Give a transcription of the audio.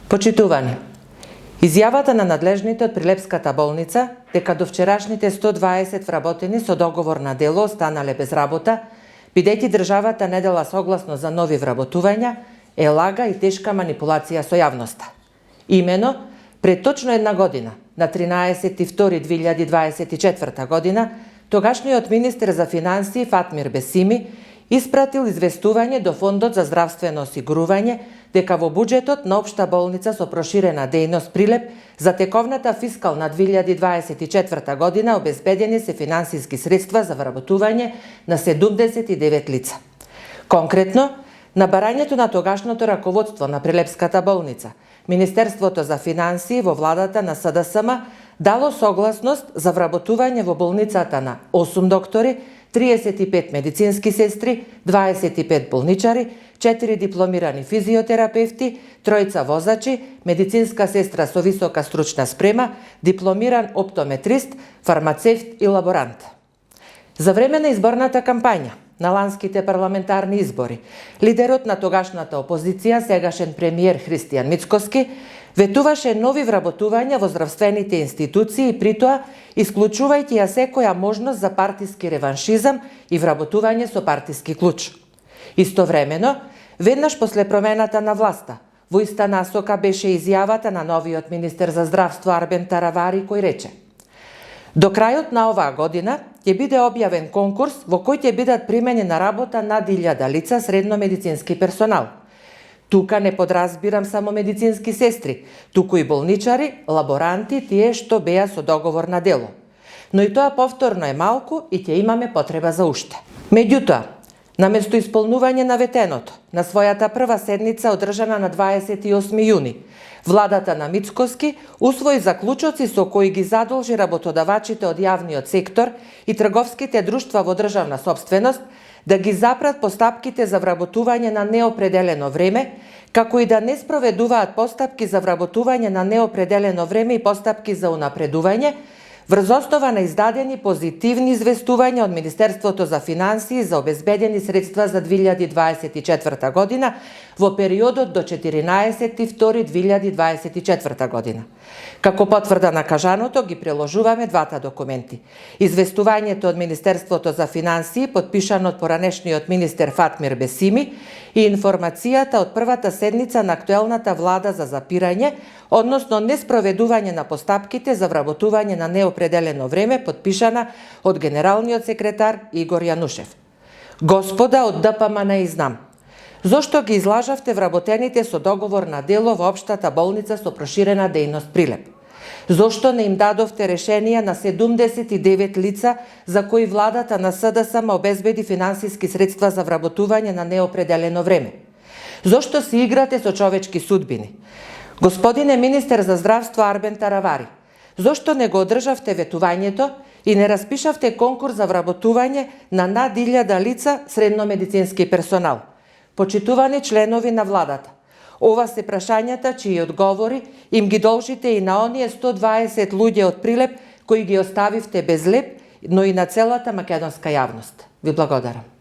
Почитувани, изјавата на надлежните од Прилепската болница дека до вчерашните 120 вработени со договор на дело останале без работа, бидејќи државата не дала согласно за нови вработувања, е лага и тешка манипулација со јавноста. Имено, пред точно една година, на 13.2.2024 година, тогашниот министер за финансии Фатмир Бесими испратил известување до Фондот за здравствено осигурување дека во буџетот на Општа болница со проширена дејност Прилеп за тековната фискална 2024 година обезбедени се финансиски средства за вработување на 79 лица. Конкретно, на барањето на тогашното раководство на Прилепската болница, Министерството за финансии во владата на СДСМ дало согласност за вработување во болницата на 8 доктори, 35 медицински сестри, 25 болничари, 4 дипломирани физиотерапевти, 3 возачи, медицинска сестра со висока стручна спрема, дипломиран оптометрист, фармацевт и лаборант. За време на изборната кампања на ланските парламентарни избори, лидерот на тогашната опозиција, сегашен премиер Христијан Мицкоски, ветуваше нови вработувања во здравствените институции и притоа исклучувајќи ја секоја можност за партиски реваншизам и вработување со партиски клуч. Истовремено, веднаш после промената на власта, во иста насока беше изјавата на новиот министер за здравство Арбен Таравари кој рече: до крајот на оваа година ќе биде објавен конкурс во кој ќе бидат примени на работа над 1000 лица средно медицински персонал. Тука не подразбирам само медицински сестри, туку и болничари, лаборанти, тие што беа со договор на дело. Но и тоа повторно е малку и ќе имаме потреба за уште. Меѓутоа, наместо исполнување на ветеното, на својата прва седница одржана на 28 јуни, владата на Мицкоски усвои заклучоци со кои ги задолжи работодавачите од јавниот сектор и трговските друштва во државна сопственост да ги запрат постапките за вработување на неопределено време, како и да не спроведуваат постапки за вработување на неопределено време и постапки за унапредување, врз основа на издадени позитивни известувања од Министерството за финансии за обезбедени средства за 2024 година во периодот до 14.2.2024 година. Како потврда на кажаното ги приложуваме двата документи. Известувањето од Министерството за финансии, подпишано од поранешниот министер Фатмир Бесими, и информацијата од првата седница на актуелната влада за запирање, односно неспроведување на постапките за вработување на неопределено време, подпишана од генералниот секретар Игор Јанушев. Господа од ДПМН и знам, зошто ги излажавте вработените со договор на дело во Општата болница со проширена дејност Прилеп? Зошто не им дадовте решенија на 79 лица за кои владата на СДСМ обезбеди финансиски средства за вработување на неопределено време? Зошто си играте со човечки судбини? Господине министер за здравство Арбен Таравари, зошто не го одржавте ветувањето и не распишавте конкурс за вработување на над 1000 лица средно медицински персонал? Почитувани членови на владата, ова се прашањата чии одговори им ги должите и на оние 120 луѓе од Прилеп кои ги оставивте без леп, но и на целата македонска јавност. Ви благодарам.